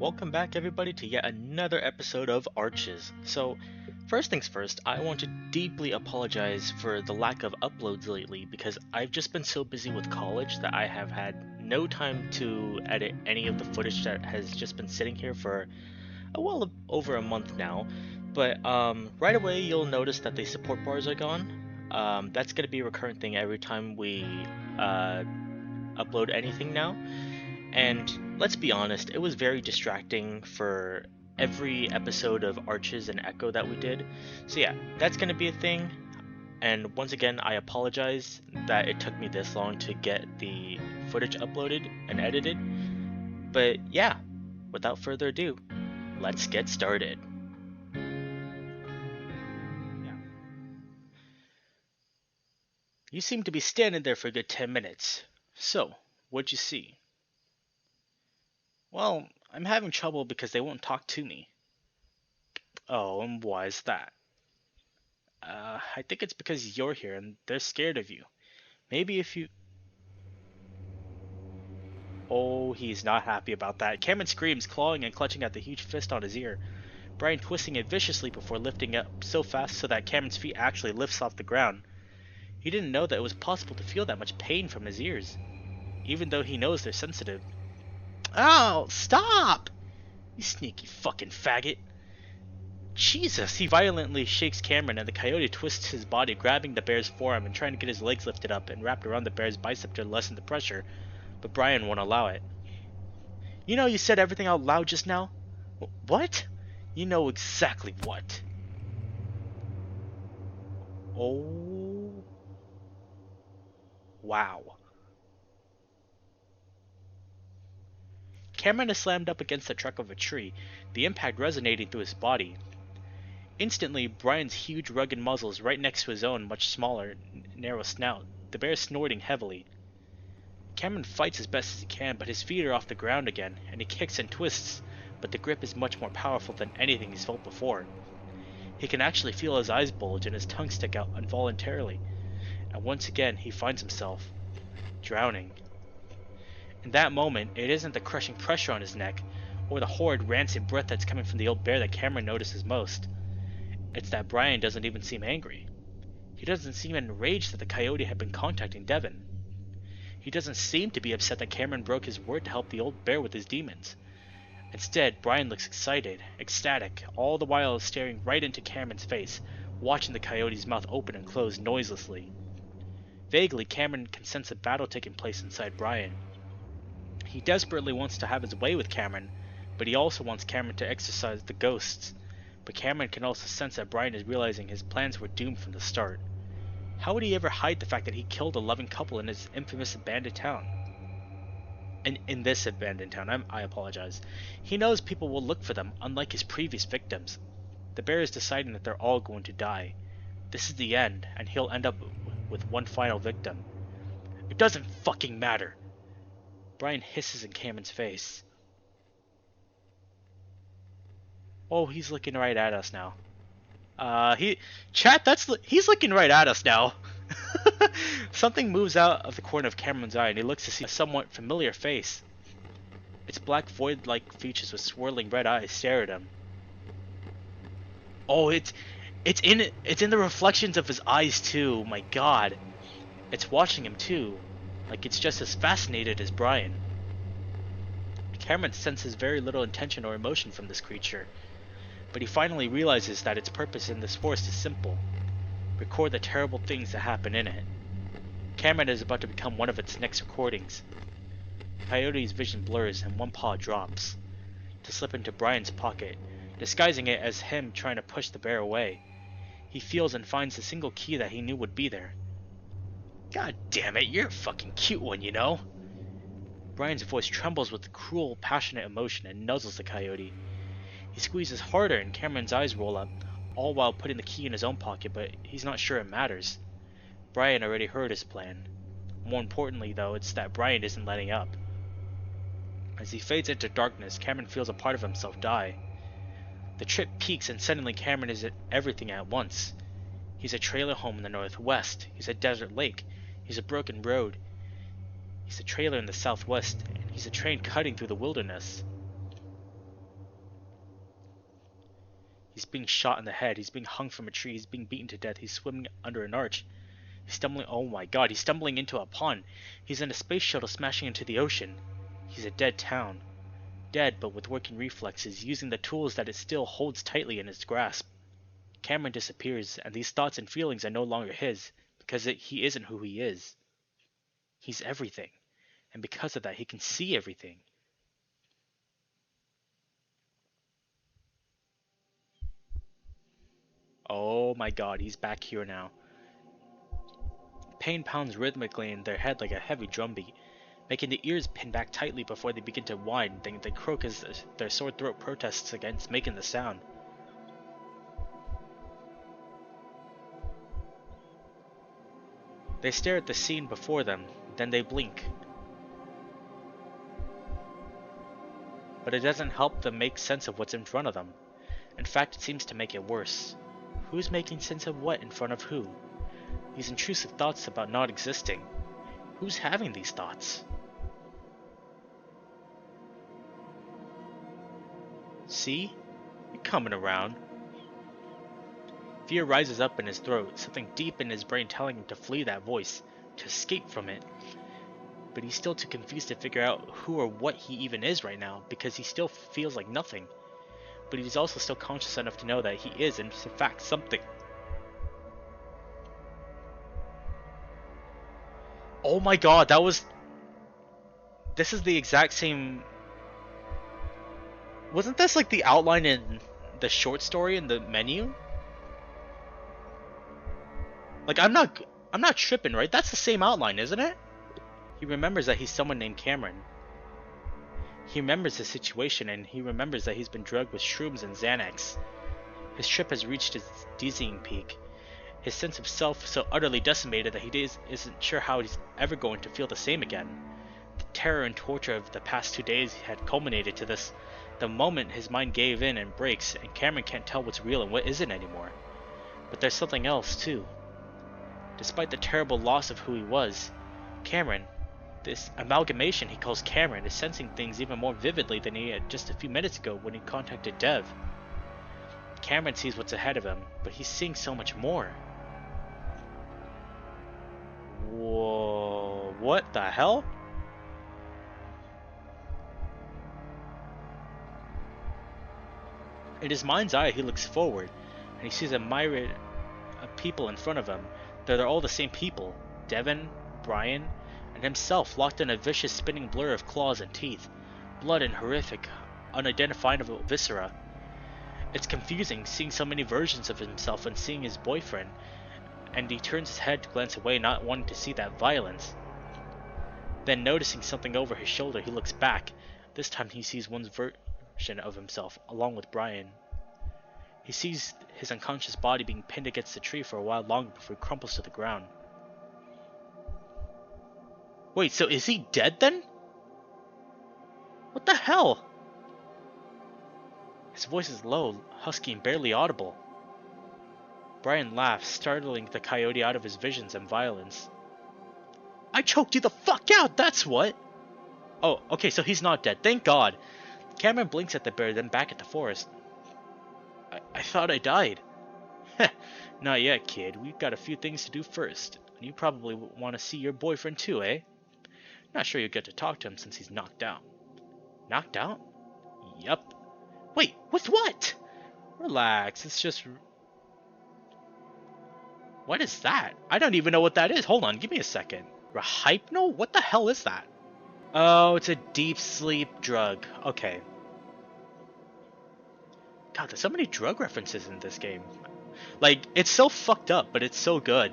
welcome back everybody to yet another episode of Arches. So, first things first, I want to deeply apologize for the lack of uploads lately because I've just been so busy with college that I have had no time to edit any of the footage that has just been sitting here for over a month now. But right away you'll notice that the support bars are gone. That's going to be a recurrent thing every time we uh, upload anything now. And let's be honest, it was very distracting for every episode of Arches and Echo that we did. So yeah, that's gonna be a thing. And once again, I apologize that it took me this long to get the footage uploaded and edited. But yeah, without further ado, let's get started. Yeah. You seem to be standing there for a good 10 minutes. So, what'd you see? Well, I'm having trouble because they won't talk to me. Oh, and why is that? I think it's because you're here and they're scared of you. Maybe if you. Oh, he's not happy about that. Cameron screams, clawing and clutching at the huge fist on his ear. Brian twisting it viciously before lifting it up so fast so that Cameron's feet actually lifts off the ground. He didn't know that it was possible to feel that much pain from his ears, even though he knows they're sensitive. Oh, stop! You sneaky fucking faggot. Jesus! He violently shakes Cameron and the coyote twists his body, grabbing the bear's forearm and trying to get his legs lifted up and wrapped around the bear's bicep to lessen the pressure, but Brian won't allow it. You know you said everything out loud just now? What? You know exactly what. Oh. Wow. Cameron is slammed up against the trunk of a tree, the impact resonating through his body. Instantly, Brian's huge rugged muzzle is right next to his own much smaller, narrow snout, the bear snorting heavily. Cameron fights as best as he can, but his feet are off the ground again, and he kicks and twists, but the grip is much more powerful than anything he's felt before. He can actually feel his eyes bulge and his tongue stick out involuntarily, and once again he finds himself drowning. In that moment, it isn't the crushing pressure on his neck, or the horrid rancid breath that's coming from the old bear that Cameron notices most. It's that Brian doesn't even seem angry. He doesn't seem enraged that the coyote had been contacting Devon. He doesn't seem to be upset that Cameron broke his word to help the old bear with his demons. Instead, Brian looks excited, ecstatic, all the while staring right into Cameron's face, watching the coyote's mouth open and close noiselessly. Vaguely, Cameron can sense a battle taking place inside Brian. He desperately wants to have his way with Cameron, but he also wants Cameron to exorcise the ghosts. But Cameron can also sense that Brian is realizing his plans were doomed from the start. How would he ever hide the fact that he killed a loving couple in his infamous abandoned town? In this abandoned town, I apologize. He knows people will look for them, unlike his previous victims. The bear is deciding that they're all going to die. This is the end, and he'll end up with one final victim. It doesn't fucking matter! Brian hisses in Cameron's face. Oh, he's looking right at us now. He's looking right at us now. Something moves out of the corner of Cameron's eye and he looks to see a somewhat familiar face. Its black void-like features with swirling red eyes stare at him. Oh, it's in the reflections of his eyes too. My God, it's watching him too, like it's just as fascinated as Brian. Cameron senses very little intention or emotion from this creature, but he finally realizes that its purpose in this forest is simple: record the terrible things that happen in it. Cameron is about to become one of its next recordings. Coyote's vision blurs and one paw drops, to slip into Brian's pocket, disguising it as him trying to push the bear away. He feels and finds the single key that he knew would be there. God damn it, you're a fucking cute one, you know? Brian's voice trembles with cruel, passionate emotion and nuzzles the coyote. He squeezes harder and Cameron's eyes roll up, all while putting the key in his own pocket, but he's not sure it matters. Brian already heard his plan. More importantly, though, it's that Brian isn't letting up. As he fades into darkness, Cameron feels a part of himself die. The trip peaks and suddenly Cameron is at everything at once. He's a trailer home in the northwest, he's a desert lake, he's a broken road, he's a trailer in the southwest, and he's a train cutting through the wilderness. He's being shot in the head, he's being hung from a tree, he's being beaten to death, he's swimming under an arch. He's stumbling, oh my god, he's stumbling into a pond. He's in a space shuttle smashing into the ocean. He's a dead town. Dead, but with working reflexes, using the tools that it still holds tightly in its grasp. Cameron disappears, and these thoughts and feelings are no longer his, because he isn't who he is. He's everything, and because of that, he can see everything. Oh my god, he's back here now. Pain pounds rhythmically in their head like a heavy drumbeat, making the ears pin back tightly before they begin to whine, then they croak as their sore throat protests against making the sound. They stare at the scene before them, then they blink. But it doesn't help them make sense of what's in front of them. In fact, it seems to make it worse. Who's making sense of what in front of who? These intrusive thoughts about not existing. Who's having these thoughts? See? You're coming around. Fear rises up in his throat, something deep in his brain telling him to flee that voice, to escape from it. But he's still too confused to figure out who or what he even is right now, because he still feels like nothing. But he's also still conscious enough to know that he is, in fact, something. Oh my god, that was... This is the exact same... Wasn't this like the outline in the short story in the menu? Like, I'm not tripping, right? That's the same outline, isn't it? He remembers that he's someone named Cameron. He remembers the situation, and he remembers that he's been drugged with shrooms and Xanax. His trip has reached its dizzying peak. His sense of self so utterly decimated that he isn't sure how he's ever going to feel the same again. The terror and torture of the past 2 days had culminated to this. The moment his mind gave in and breaks, and Cameron can't tell what's real and what isn't anymore. But there's something else, too. Despite the terrible loss of who he was, Cameron, this amalgamation he calls Cameron, is sensing things even more vividly than he had just a few minutes ago when he contacted Dev. Cameron sees what's ahead of him, but he's seeing so much more. Whoa, what the hell? In his mind's eye, he looks forward, and he sees a myriad of people in front of him. They're all the same people. Devon, Brian, and himself locked in a vicious spinning blur of claws and teeth, blood and horrific, unidentifiable viscera. It's confusing seeing so many versions of himself and seeing his boyfriend, and he turns his head to glance away, not wanting to see that violence. Then, noticing something over his shoulder, he looks back. This time he sees one's version of himself, along with Brian. He sees his unconscious body being pinned against the tree for a while longer before he crumples to the ground. Wait, so is he dead then? What the hell? His voice is low, husky, and barely audible. Brian laughs, startling the coyote out of his visions and violence. I choked you the fuck out, that's what! Oh, okay, so he's not dead, thank God. Cameron blinks at the bear, then back at the forest. I thought I died. Heh, not yet, kid. We've got a few things to do first. You probably want to see your boyfriend too, eh? Not sure you'll get to talk to him since he's knocked out. Knocked out? Yup. Wait, with what? Relax, it's just... What is that? I don't even know what that is. Hold on, give me a second. Rehypno? What the hell is that? Oh, it's a deep sleep drug. Okay. God, there's so many drug references in this game. Like, it's so fucked up, but it's so good.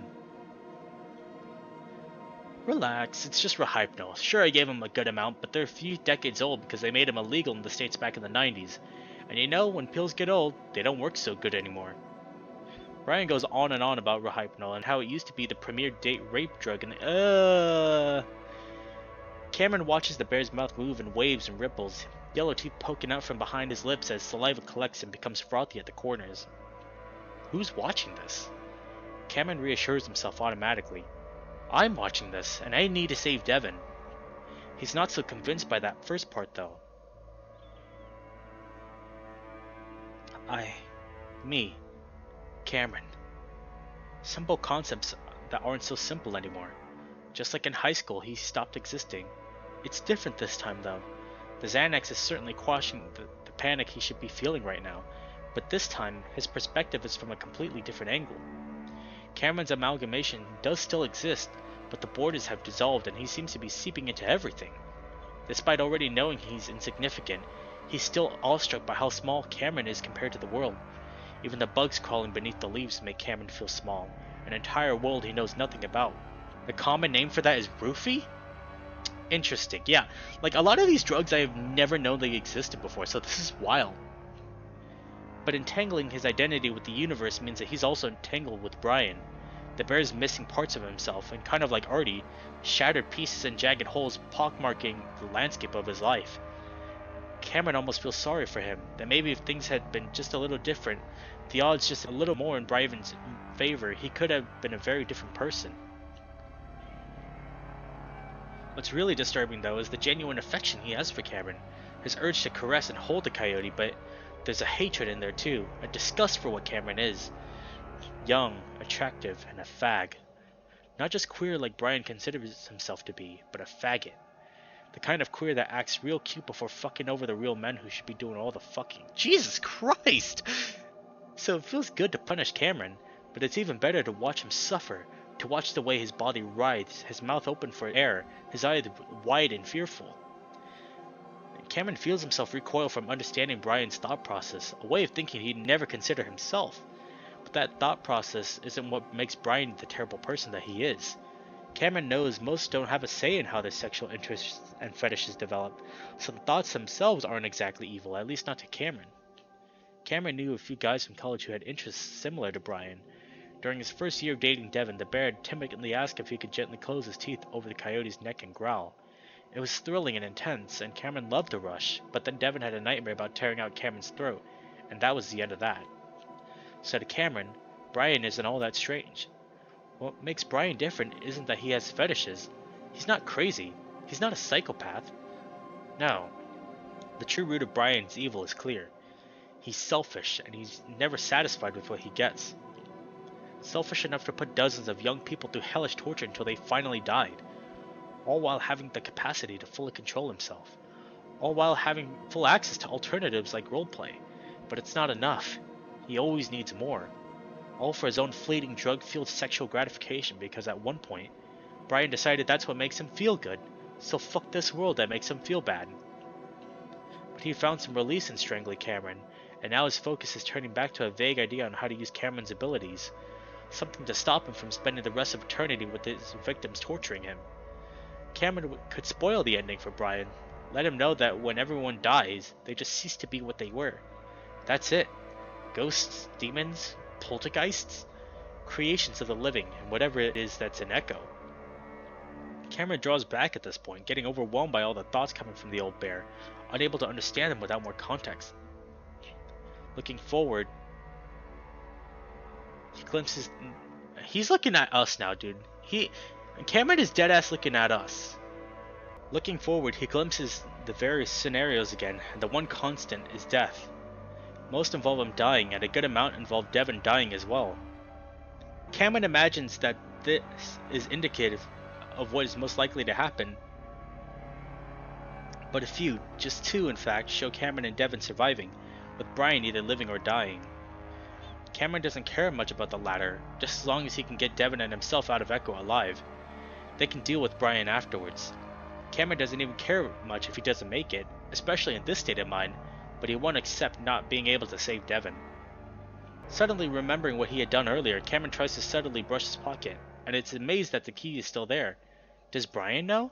Relax, it's just Rehypno. Sure, I gave him a good amount, but they're a few decades old because they made them illegal in the States back in the 90s. And you know, when pills get old, they don't work so good anymore. Brian goes on and on about Rehypno and how it used to be the premier date rape drug and Cameron watches the bear's mouth move in waves and ripples, yellow teeth poking out from behind his lips as saliva collects and becomes frothy at the corners. Who's watching this? Cameron reassures himself automatically. I'm watching this, and I need to save Devon. He's not so convinced by that first part, though. Me, Cameron. Simple concepts that aren't so simple anymore. Just like in high school, he stopped existing. It's different this time, though. The Xanax is certainly quashing the panic he should be feeling right now, but this time, his perspective is from a completely different angle. Cameron's amalgamation does still exist, but the borders have dissolved and he seems to be seeping into everything. Despite already knowing he's insignificant, he's still awestruck by how small Cameron is compared to the world. Even the bugs crawling beneath the leaves make Cameron feel small, an entire world he knows nothing about. The common name for that is roofie? Interesting, yeah. Like, a lot of these drugs I have never known they existed before, so this is wild. But entangling his identity with the universe means that he's also entangled with Brian. The bear is missing parts of himself, and kind of like Artie, shattered pieces and jagged holes pockmarking the landscape of his life. Cameron almost feels sorry for him, that maybe if things had been just a little different, the odds just a little more in Brian's favor, he could have been a very different person. What's really disturbing though is the genuine affection he has for Cameron, his urge to caress and hold the coyote, but there's a hatred in there too, a disgust for what Cameron is. Young, attractive, and a fag. Not just queer like Brian considers himself to be, but a faggot. The kind of queer that acts real cute before fucking over the real men who should be doing all the fucking. Jesus Christ! So it feels good to punish Cameron, but it's even better to watch him suffer, to watch the way his body writhes, his mouth open for air, his eyes wide and fearful. Cameron feels himself recoil from understanding Brian's thought process, a way of thinking he'd never consider himself. But that thought process isn't what makes Brian the terrible person that he is. Cameron knows most don't have a say in how their sexual interests and fetishes develop, so the thoughts themselves aren't exactly evil, at least not to Cameron. Cameron knew a few guys from college who had interests similar to Brian. During his first year of dating Devin, the bear timidly asked if he could gently close his teeth over the coyote's neck and growl. It was thrilling and intense, and Cameron loved the rush, but then Devin had a nightmare about tearing out Cameron's throat, and that was the end of that. So to Cameron, Brian isn't all that strange. What makes Brian different isn't that he has fetishes. He's not crazy. He's not a psychopath. No. The true root of Brian's evil is clear. He's selfish, and he's never satisfied with what he gets. Selfish enough to put dozens of young people through hellish torture until they finally died. All while having the capacity to fully control himself. All while having full access to alternatives like roleplay. But it's not enough. He always needs more. All for his own fleeting drug-fueled sexual gratification, because at one point, Brian decided that's what makes him feel good, so fuck this world that makes him feel bad. But he found some release in strangling Cameron, and now his focus is turning back to a vague idea on how to use Cameron's abilities, something to stop him from spending the rest of eternity with his victims torturing him. Cameron could spoil the ending for Brian, let him know that when everyone dies, they just cease to be what they were. That's it. Ghosts, demons, poltergeists, creations of the living, and whatever it is that's an echo. Cameron draws back at this point, getting overwhelmed by all the thoughts coming from the old bear, unable to understand them without more context. Looking forward, he glimpses... He's looking at us now, dude. Cameron is deadass looking at us. Looking forward, he glimpses the various scenarios again, and the one constant is death. Most involve him dying, and a good amount involve Devin dying as well. Cameron imagines that this is indicative of what is most likely to happen, but a few, just two in fact, show Cameron and Devin surviving, with Brian either living or dying. Cameron doesn't care much about the latter, just as long as he can get Devin and himself out of Echo alive. They can deal with Brian afterwards. Cameron doesn't even care much if he doesn't make it, especially in this state of mind, but he won't accept not being able to save Devin. Suddenly remembering what he had done earlier, Cameron tries to subtly brush his pocket, and is amazed that the key is still there. Does Brian know?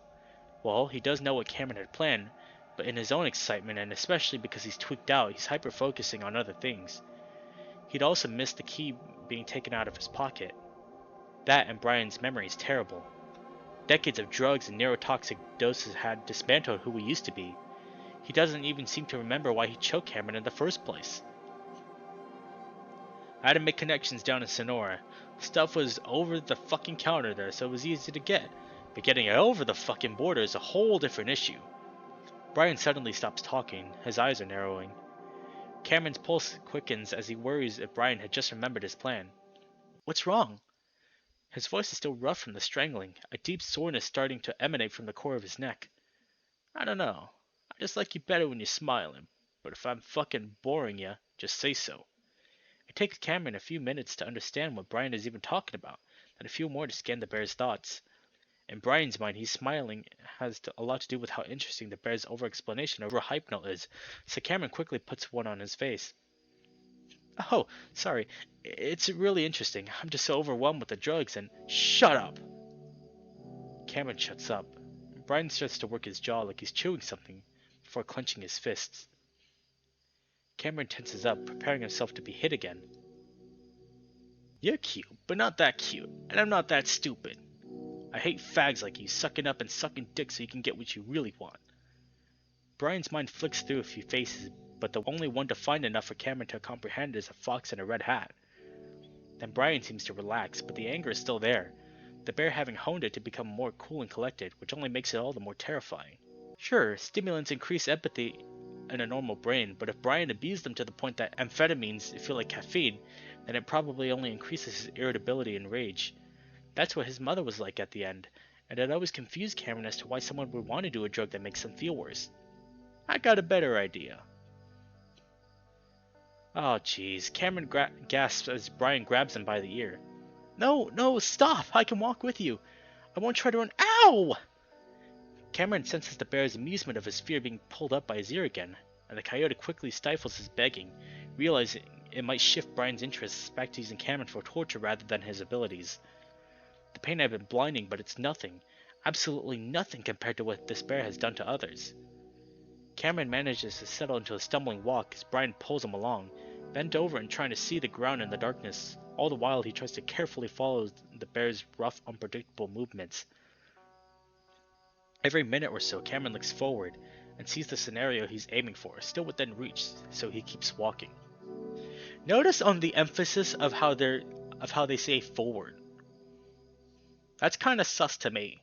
Well, he does know what Cameron had planned, but in his own excitement, and especially because he's tweaked out, he's hyper-focusing on other things. He'd also missed the key being taken out of his pocket. That and Brian's memory is terrible. Decades of drugs and neurotoxic doses had dismantled who he used to be. He doesn't even seem to remember why he choked Cameron in the first place. I had to make connections down in Sonora. Stuff was over the fucking counter there, so it was easy to get. But getting it over the fucking border is a whole different issue. Brian suddenly stops talking. His eyes are narrowing. Cameron's pulse quickens as he worries if Brian had just remembered his plan. What's wrong? His voice is still rough from the strangling, a deep soreness starting to emanate from the core of his neck. I don't know. I just like you better when you're smiling. But if I'm fucking boring you, just say so. It takes Cameron a few minutes to understand what Brian is even talking about, and a few more to scan the bear's thoughts. In Brian's mind, he's smiling has a lot to do with how interesting the bear's over-explanation of Hypnol is, so Cameron quickly puts one on his face. Oh, sorry. It's really interesting. I'm just so overwhelmed with the drugs and... Shut up! Cameron shuts up. Brian starts to work his jaw like he's chewing something, before clenching his fists. Cameron tenses up, preparing himself to be hit again. You're cute, but not that cute, and I'm not that stupid. I hate fags like you sucking up and sucking dick so you can get what you really want. Brian's mind flicks through a few faces, but the only one defined enough for Cameron to comprehend is a fox in a red hat. Then Brian seems to relax, but the anger is still there, the bear having honed it to become more cool and collected, which only makes it all the more terrifying. Sure, stimulants increase empathy in a normal brain, but if Brian abused them to the point that amphetamines feel like caffeine, then it probably only increases his irritability and rage. That's what his mother was like at the end, and it always confused Cameron as to why someone would want to do a drug that makes them feel worse. I got a better idea. Oh jeez, Cameron gasps as Brian grabs him by the ear. No, no, stop! I can walk with you. I won't try to run. Ow! Cameron senses the bear's amusement of his fear being pulled up by his ear again, and the coyote quickly stifles his begging, realizing it might shift Brian's interests back to using Cameron for torture rather than his abilities. The pain had been blinding, but it's nothing, absolutely nothing compared to what this bear has done to others. Cameron manages to settle into a stumbling walk as Brian pulls him along, bent over and trying to see the ground in the darkness. All the while he tries to carefully follow the bear's rough, unpredictable movements. Every minute or so, Cameron looks forward and sees the scenario he's aiming for, still within reach, so he keeps walking. Notice on the emphasis of how they say forward. That's kind of sus to me.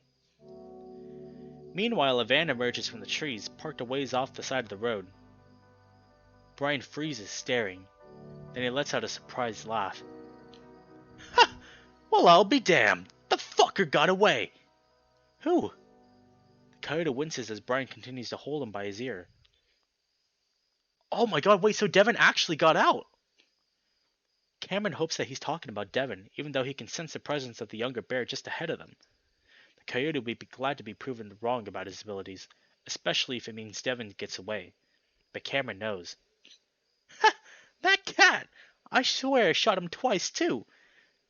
Meanwhile, a van emerges from the trees, parked a ways off the side of the road. Brian freezes, staring. Then he lets out a surprised laugh. Ha! Well, I'll be damned! The fucker got away! Who? The coyote winces as Brian continues to hold him by his ear. Oh my god, wait, so Devin actually got out! Cameron hopes that he's talking about Devin, even though he can sense the presence of the younger bear just ahead of them. The coyote would be glad to be proven wrong about his abilities, especially if it means Devin gets away. But Cameron knows. Ha! That cat! I swear I shot him twice too!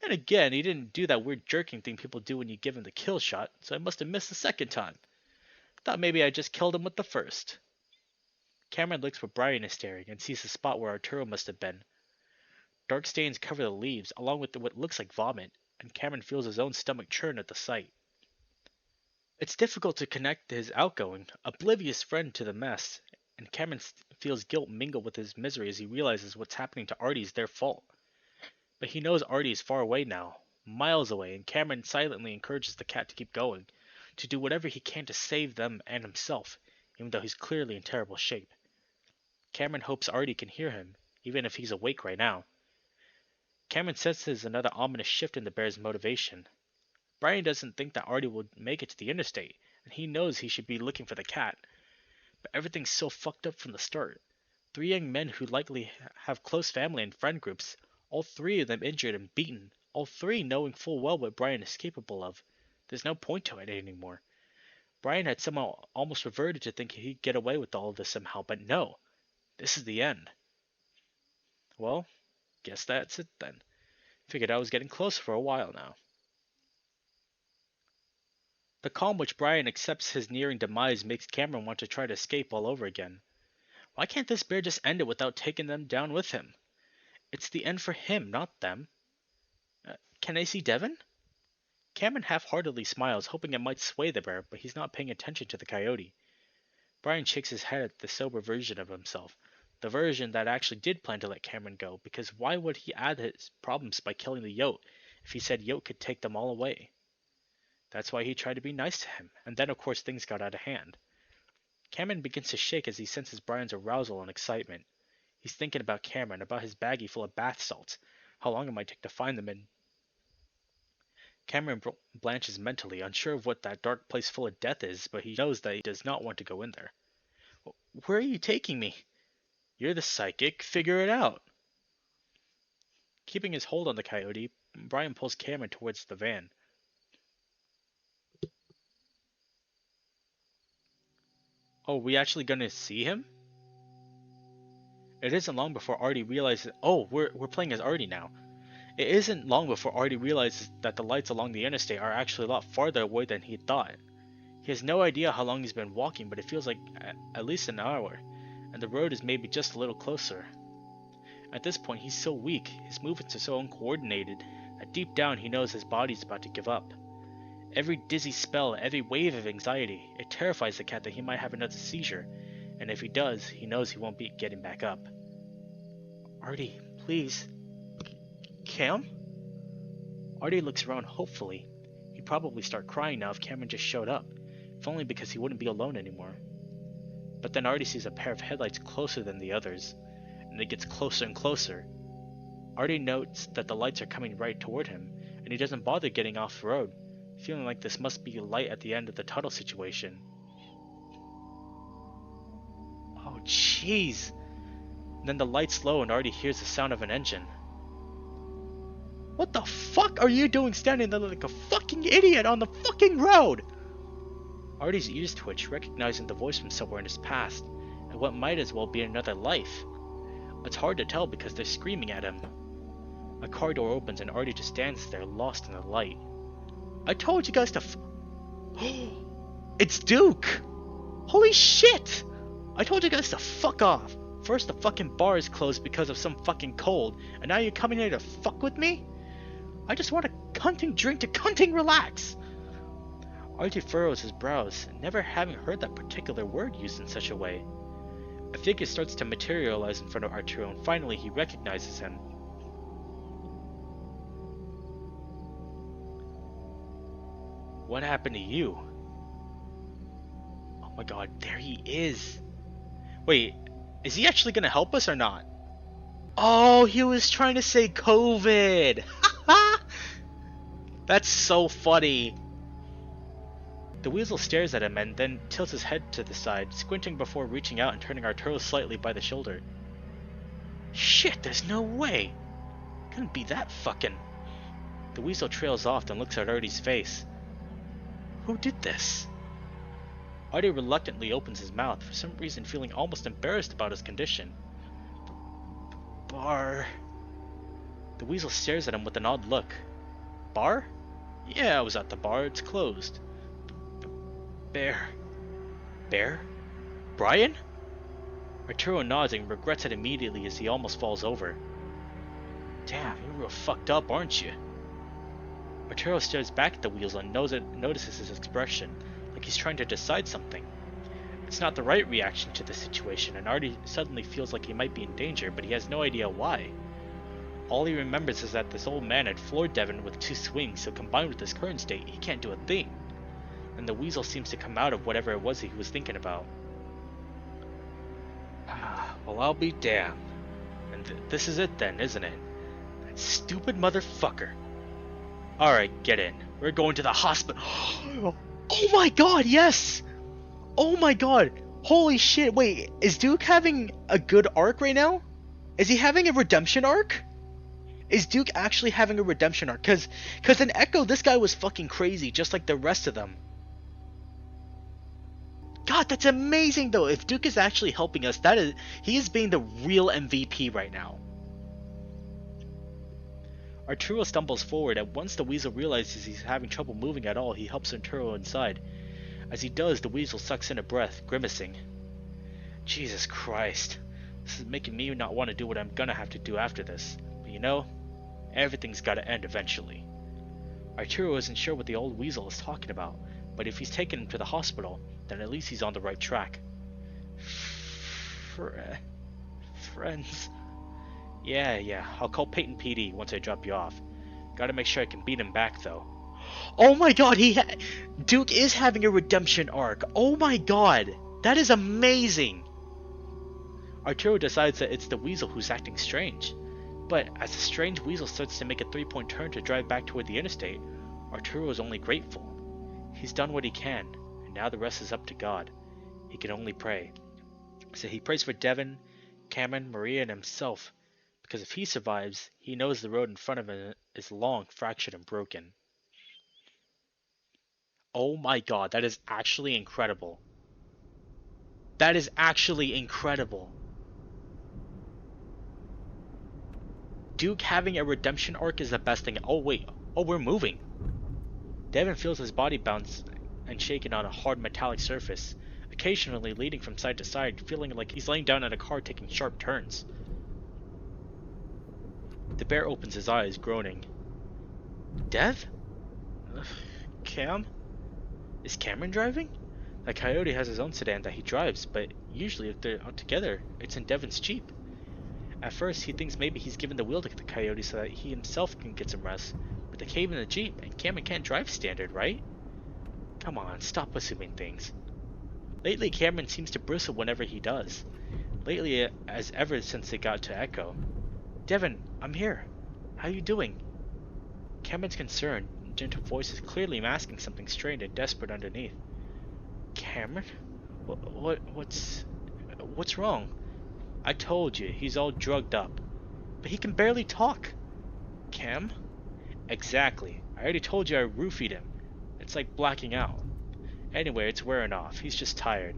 And again, he didn't do that weird jerking thing people do when you give him the kill shot, so I must have missed the second time. Thought maybe I just killed him with the first. Cameron looks where Brian is staring and sees the spot where Arturo must have been. Dark stains cover the leaves, along with what looks like vomit, and Cameron feels his own stomach churn at the sight. It's difficult to connect his outgoing, oblivious friend to the mess, and Cameron feels guilt mingle with his misery as he realizes what's happening to Artie is their fault. But he knows Artie is far away now, miles away, and Cameron silently encourages the cat to keep going, to do whatever he can to save them and himself, even though he's clearly in terrible shape. Cameron hopes Artie can hear him, even if he's awake right now. Cameron senses another ominous shift in the bear's motivation. Brian doesn't think that Artie will make it to the interstate, and he knows he should be looking for the cat. But everything's so fucked up from the start. 3 young men who likely have close family and friend groups, all 3 of them injured and beaten, all 3 knowing full well what Brian is capable of. There's no point to it anymore. Brian had somehow almost reverted to think he'd get away with all of this somehow, but no. This is the end. Well, guess that's it then. Figured I was getting close for a while now. The calm which Brian accepts his nearing demise makes Cameron want to try to escape all over again. Why can't this bear just end it without taking them down with him? It's the end for him, not them. Can I see Devin? Cameron half-heartedly smiles, hoping it might sway the bear, but he's not paying attention to the coyote. Brian shakes his head at the sober version of himself, the version that actually did plan to let Cameron go, because why would he add his problems by killing the Yote if he said Yote could take them all away? That's why he tried to be nice to him, and then of course things got out of hand. Cameron begins to shake as he senses Brian's arousal and excitement. He's thinking about Cameron, about his baggie full of bath salts, how long it might take to find them in. Cameron blanches mentally, unsure of what that dark place full of death is, but he knows that he does not want to go in there. Where are you taking me? You're the psychic, figure it out. Keeping his hold on the coyote, Brian pulls Cameron towards the van. Oh, we actually gonna see him? It isn't long before Artie realizes. Oh, we're playing as Artie now. It isn't long before Artie realizes that the lights along the interstate are actually a lot farther away than he thought. He has no idea how long he's been walking, but it feels like at least an hour, and the road is maybe just a little closer. At this point, he's so weak, his movements are so uncoordinated, that deep down he knows his body's about to give up. Every dizzy spell, every wave of anxiety, it terrifies the cat that he might have another seizure, and if he does, he knows he won't be getting back up. Artie, please. Cam? Artie looks around hopefully. He'd probably start crying now if Cameron just showed up, if only because he wouldn't be alone anymore. But then Artie sees a pair of headlights closer than the others, and it gets closer and closer. Artie notes that the lights are coming right toward him, and he doesn't bother getting off the road, feeling like this must be a light at the end of the tunnel situation. Oh jeez! Then the lights slow and Artie hears the sound of an engine. What the fuck are you doing standing there like a fucking idiot on the fucking road? Artie's ears twitch, recognizing the voice from somewhere in his past, and what might as well be another life. It's hard to tell because they're screaming at him. A car door opens and Artie just stands there, lost in the light. I told you guys to It's Duke! Holy shit! I told you guys to fuck off! First the fucking bar is closed because of some fucking cold, and now you're coming here to fuck with me? I just want a cunting drink to cunting relax! Artie furrows his brows, never having heard that particular word used in such a way. A figure starts to materialize in front of Arturo, and finally he recognizes him. What happened to you? Oh my god, there he is! Wait, is he actually gonna help us or not? Oh, he was trying to say COVID! That's so funny! The weasel stares at him and then tilts his head to the side, squinting before reaching out and turning Arturo slightly by the shoulder. Shit, there's no way! Couldn't be that fucking... The weasel trails off and looks at Artie's face. Who did this? Artie reluctantly opens his mouth, for some reason feeling almost embarrassed about his condition. Bar... The weasel stares at him with an odd look. Bar? Yeah, I was at the bar, it's closed. Bear. Bear? Brian? Arturo nods and regrets it immediately as he almost falls over. Damn, you're real fucked up, aren't you? Arturo stares back at the weasel and notices his expression, like he's trying to decide something. It's not the right reaction to the situation, and Artie suddenly feels like he might be in danger, but he has no idea why. All he remembers is that this old man had floored Devin with 2 swings, so combined with his current state, he can't do a thing. And the weasel seems to come out of whatever it was he was thinking about. Well, I'll be damned. And this is it then, isn't it? That stupid motherfucker. Alright, get in. We're going to the hospital. Oh my god, yes! Oh my god! Holy shit, wait, is Duke having a good arc right now? Is he having a redemption arc? Is Duke actually having a redemption arc? Cause in Echo, this guy was fucking crazy, just like the rest of them. God, that's amazing though. If Duke is actually helping us, he is being the real MVP right now. Arturo stumbles forward, and once the weasel realizes he's having trouble moving at all, he helps Arturo inside. As he does, the weasel sucks in a breath, grimacing. Jesus Christ. This is making me not want to do what I'm gonna have to do after this. But you know, everything's gotta end eventually. Arturo isn't sure what the old weasel is talking about, but if he's taken him to the hospital, then at least he's on the right track. Friends. Yeah, I'll call Peyton PD once I drop you off. Gotta make sure I can beat him back though. Oh my god, Duke is having a redemption arc. Oh my god, that is amazing. Arturo decides that it's the weasel who's acting strange. But as the strange weasel starts to make a 3-point turn to drive back toward the interstate, Arturo is only grateful. He's done what he can, and now the rest is up to God. He can only pray. So he prays for Devon, Cameron, Maria, and himself, because if he survives, he knows the road in front of him is long, fractured, and broken. Oh my god, that is actually incredible. That is actually incredible. Duke having a redemption arc is the best thing. Oh wait, oh we're moving. Devon feels his body bounce and shaken on a hard metallic surface, occasionally leaning from side to side, feeling like he's laying down in a car taking sharp turns. The bear opens his eyes, groaning. Dev? Cam? Is Cameron driving? The Coyote has his own sedan that he drives, but usually if they're out together, it's in Devon's Jeep. At first, he thinks maybe he's given the wheel to the Coyote so that he himself can get some rest, but they came in the Jeep, and Cameron can't drive standard, right? Come on, stop assuming things. Lately, Cameron seems to bristle whenever he does. Lately, as ever since they got to Echo. Devon, I'm here. How you doing? Cameron's concerned, gentle voice is clearly masking something strained and desperate underneath. Cameron? What's wrong? I told you, he's all drugged up. But he can barely talk. Cam? Exactly. I already told you I roofied him. It's like blacking out. Anyway, it's wearing off. He's just tired.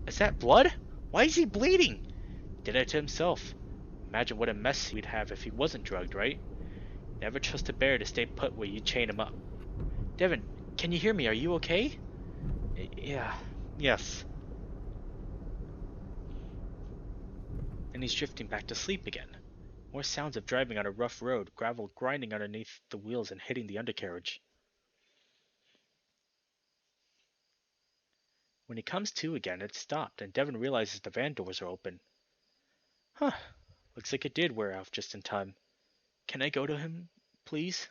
Is that blood? Why is he bleeding? Did it to himself. Imagine what a mess he'd have if he wasn't drugged, right? Never trust a bear to stay put where you chain him up. Devon, can you hear me? Are you okay? Yeah. Yes. And he's drifting back to sleep again. More sounds of driving on a rough road, gravel grinding underneath the wheels and hitting the undercarriage. When he comes to again, it's stopped, and Devon realizes the van doors are open. Huh. Looks like it did wear off just in time. Can I go to him, please?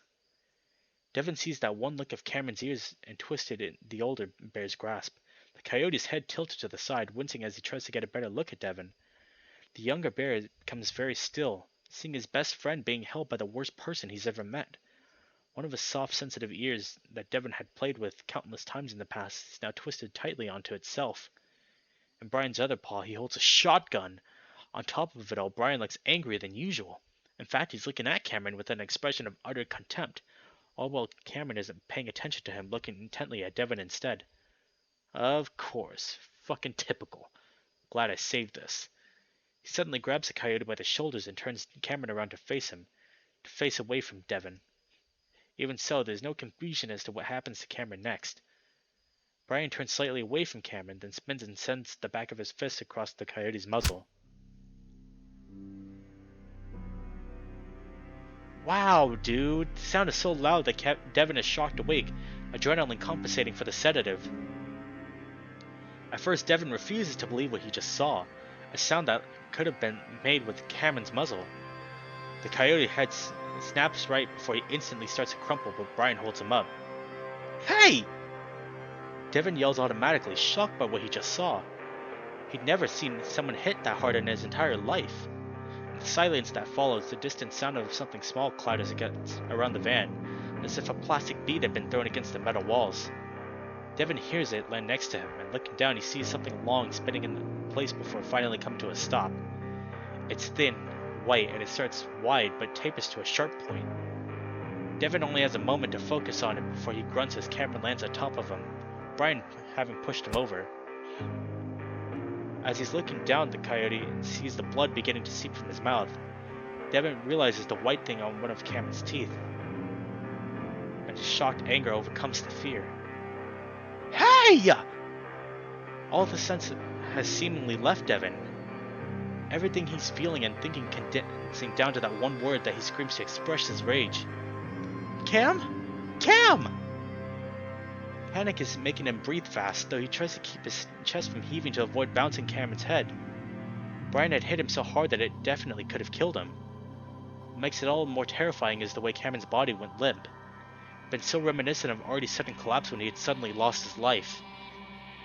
Devon sees that one look of Cameron's ears and twisted in the older bear's grasp. The Coyote's head tilted to the side, wincing as he tries to get a better look at Devon. The younger bear becomes very still, seeing his best friend being held by the worst person he's ever met. One of his soft, sensitive ears that Devon had played with countless times in the past is now twisted tightly onto itself. In Brian's other paw, he holds a shotgun. On top of it all, Brian looks angrier than usual. In fact, he's looking at Cameron with an expression of utter contempt, all while Cameron isn't paying attention to him, looking intently at Devon instead. Of course. Fucking typical. Glad I saved this. He suddenly grabs the Coyote by the shoulders and turns Cameron around to face him, to face away from Devon. Even so, there's no confusion as to what happens to Cameron next. Brian turns slightly away from Cameron, then spins and sends the back of his fist across the Coyote's muzzle. Wow, dude. The sound is so loud that Devon is shocked awake, adrenaline compensating for the sedative. At first, Devon refuses to believe what he just saw, a sound that could have been made with Cameron's muzzle. The Coyote head snaps right before he instantly starts to crumple, but Brian holds him up. Hey! Devon yells automatically, shocked by what he just saw. He'd never seen someone hit that hard in his entire life. In the silence that follows, the distant sound of something small clatters against around the van, as if a plastic bead had been thrown against the metal walls. Devon hears it land next to him, and looking down he sees something long spinning in place before finally coming to a stop. It's thin, white, and it starts wide but tapers to a sharp point. Devon only has a moment to focus on it before he grunts as Cameron lands on top of him, Brian having pushed him over. As he's looking down, the Coyote sees the blood beginning to seep from his mouth. Devon realizes the white thing on one of Cameron's teeth, and his shocked anger overcomes the fear. Hey! All the sense has seemingly left Devon. Everything he's feeling and thinking condensing down to that one word that he screams to express his rage. Cam? Cam! Panic is making him breathe fast, though he tries to keep his chest from heaving to avoid bouncing Cameron's head. Brian had hit him so hard that it definitely could have killed him. What makes it all more terrifying is the way Cameron's body went limp. Been so reminiscent of already sudden collapse when he had suddenly lost his life.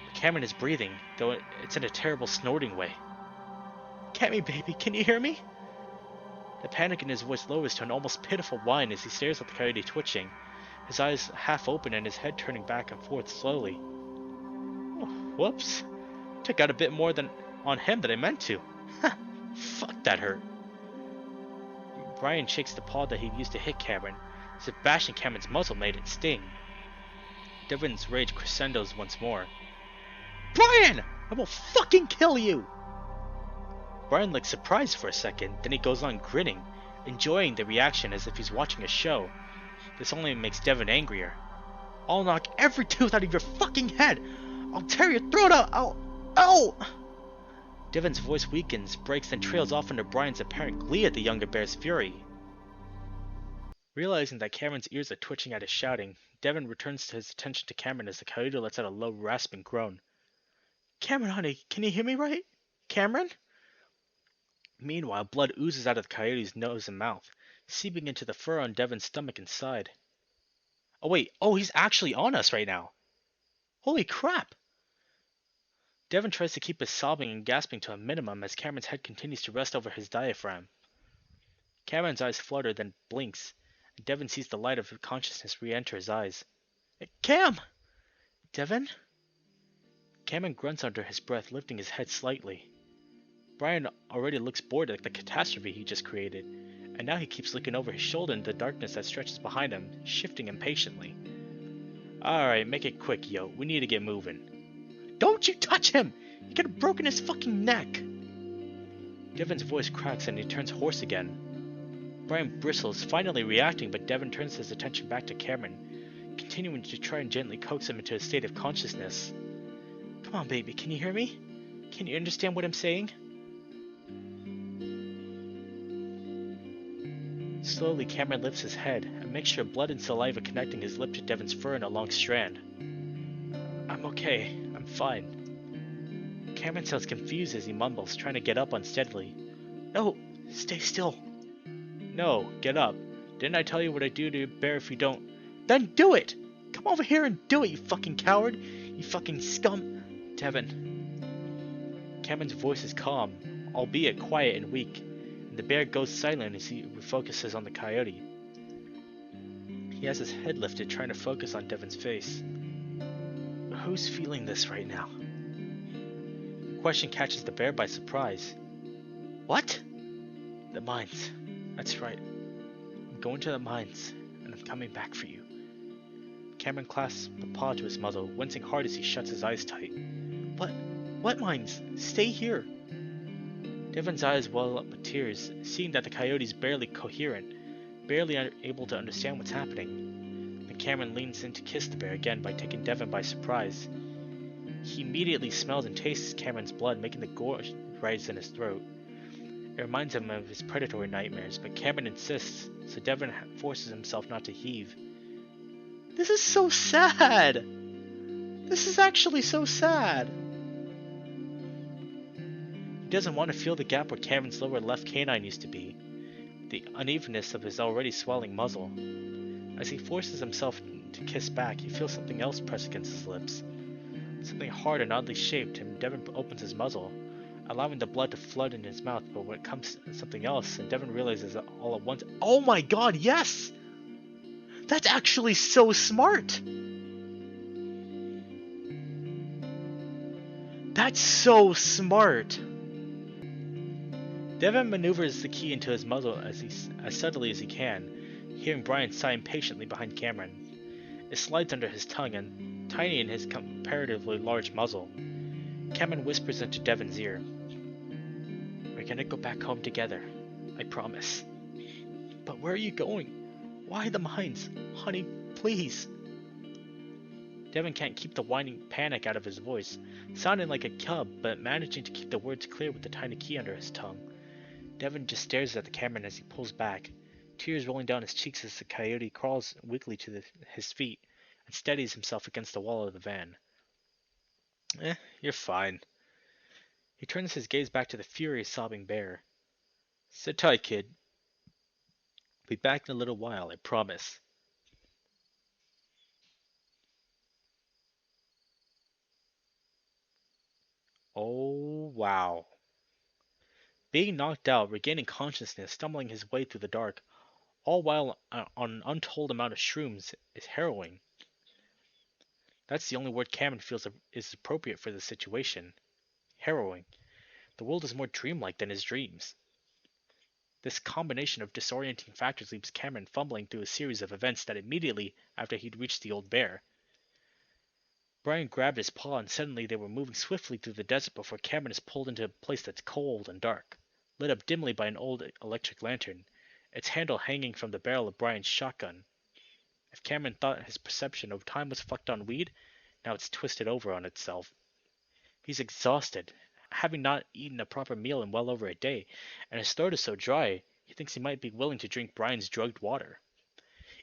But Cameron is breathing, though it's in a terrible snorting way. at me, baby. Can you hear me? The panic in his voice lowers to an almost pitiful whine as he stares at the coyote twitching, his eyes half open and his head turning back and forth slowly. Oh, whoops. Took out a bit more than on him than I meant to. Ha! Fuck, that hurt. Brian shakes the paw that he used to hit Cameron, as if bashing Cameron's muzzle made it sting. Devon's rage crescendos once more. Brian! I will fucking kill you! Brian looks surprised for a second, then he goes on grinning, enjoying the reaction as if he's watching a show. This only makes Devon angrier. I'll knock every tooth out of your fucking head! I'll tear your throat out! Ow! Devon's voice weakens, breaks, then trails off under Brian's apparent glee at the younger bear's fury. Realizing that Cameron's ears are twitching at his shouting, Devon returns his attention to Cameron as the coyote lets out a low, rasping groan. Cameron, honey, can you hear me right? Cameron? Meanwhile, blood oozes out of the coyote's nose and mouth, seeping into the fur on Devon's stomach and side. Oh wait, he's actually on us right now. Holy crap! Devon tries to keep his sobbing and gasping to a minimum as Cameron's head continues to rest over his diaphragm. Cameron's eyes flutter, then blinks, and Devon sees the light of consciousness re-enter his eyes. Cam! Devon? Cameron grunts under his breath, lifting his head slightly. Brian already looks bored at the catastrophe he just created, and now he keeps looking over his shoulder into the darkness that stretches behind him, shifting impatiently. Alright, make it quick, yo. We need to get moving. Don't you touch him! He could have broken his fucking neck! Devon's voice cracks and he turns hoarse again. Brian bristles, finally reacting, but Devon turns his attention back to Cameron, continuing to try and gently coax him into a state of consciousness. Come on, baby, can you hear me? Can you understand what I'm saying? Slowly, Cameron lifts his head, a mixture of blood and saliva connecting his lip to Devon's fur in a long strand. I'm okay. I'm fine. Cameron sounds confused as he mumbles, trying to get up unsteadily. No, stay still. No, get up. Didn't I tell you what I'd do to a bear if you don't? Then do it! Come over here and do it, you fucking coward! You fucking scum! Devon. Cameron's voice is calm, albeit quiet and weak, and the bear goes silent as he refocuses on the coyote. He has his head lifted, trying to focus on Devon's face. Who's feeling this right now? The question catches the bear by surprise. What? The mines. That's right. I'm going to the mines, and I'm coming back for you. Cameron clasps a paw to his muzzle, wincing hard as he shuts his eyes tight. What mines? Stay here. Devon's eyes well up with tears, seeing that the coyote's barely coherent, barely able to understand what's happening. Then Cameron leans in to kiss the bear again by taking Devon by surprise. He immediately smells and tastes Cameron's blood, making the gore rise in his throat. It reminds him of his predatory nightmares, but Cameron insists, so Devon forces himself not to heave. This is so sad! This is actually so sad! He doesn't want to feel the gap where Cameron's lower left canine used to be, the unevenness of his already swelling muzzle. As he forces himself to kiss back, he feels something else press against his lips. Something hard and oddly shaped, and Devon opens his muzzle, allowing the blood to flood in his mouth, but when it comes to something else, and Devon realizes it all at once. Oh my god, yes! That's actually so smart! That's so smart! Devon maneuvers the key into his muzzle as subtly as he can, hearing Brian sigh impatiently behind Cameron. It slides under his tongue and tiny in his comparatively large muzzle. Cameron whispers into Devon's ear. We're gonna go back home together. I promise. But where are you going? Why the mines? Honey, please. Devon can't keep the whining panic out of his voice, sounding like a cub, but managing to keep the words clear with the tiny key under his tongue. Devon just stares at the Cameron as he pulls back, tears rolling down his cheeks as the coyote crawls weakly to his feet and steadies himself against the wall of the van. You're fine. He turns his gaze back to the furious, sobbing bear. Sit tight, kid. Be back in a little while, I promise. Oh, wow. Being knocked out, regaining consciousness, stumbling his way through the dark, all while on an untold amount of shrooms, is harrowing. That's the only word Cameron feels is appropriate for the situation. Harrowing. The world is more dreamlike than his dreams. This combination of disorienting factors leaves Cameron fumbling through a series of events that immediately after he'd reached the old bear. Brian grabbed his paw and suddenly they were moving swiftly through the desert before Cameron is pulled into a place that's cold and dark, lit up dimly by an old electric lantern, its handle hanging from the barrel of Brian's shotgun. If Cameron thought his perception of time was fucked on weed, now it's twisted over on itself. He's exhausted, having not eaten a proper meal in well over a day, and his throat is so dry, he thinks he might be willing to drink Brian's drugged water.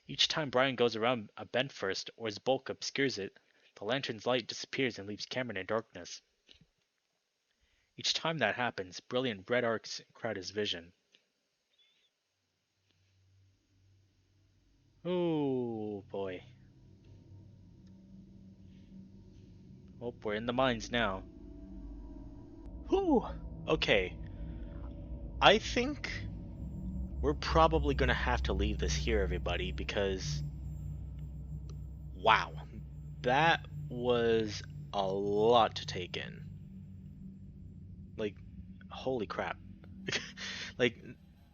Each time Brian goes around a bend first, or his bulk obscures it, the lantern's light disappears and leaves Cameron in darkness. Each time that happens, brilliant red arcs crowd his vision. Oh boy. Oh, we're in the mines now. Whew. Okay. I think we're probably gonna have to leave this here, everybody, because wow, that was a lot to take in. Like, holy crap. Like,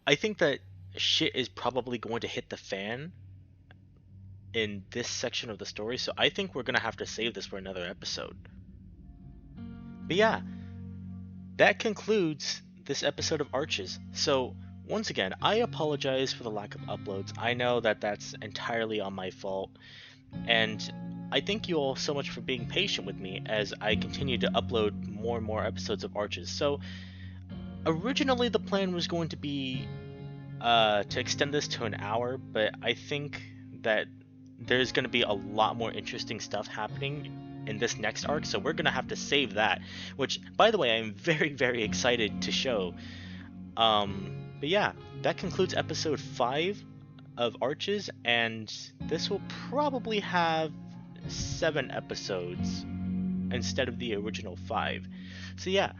I think that shit is probably going to hit the fan in this section of the story, so I think we're gonna have to save this for another episode. But yeah, that concludes this episode of Arches. So, once again, I apologize for the lack of uploads. I know that that's entirely on my fault, and I thank you all so much for being patient with me as I continue to upload more and more episodes of Arches. So, originally the plan was going to be to extend this to an hour, but I think that there's going to be a lot more interesting stuff happening in this next arc, so we're going to have to save that, which, by the way, I'm very, very excited to show. But yeah, that concludes episode 5 of Arches, and this will probably have 7 episodes instead of the original 5. So yeah,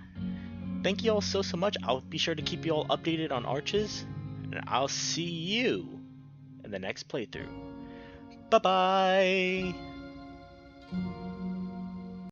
thank you all so much. I'll be sure to keep you all updated on Arches, and I'll see you in the next playthrough. Bye bye!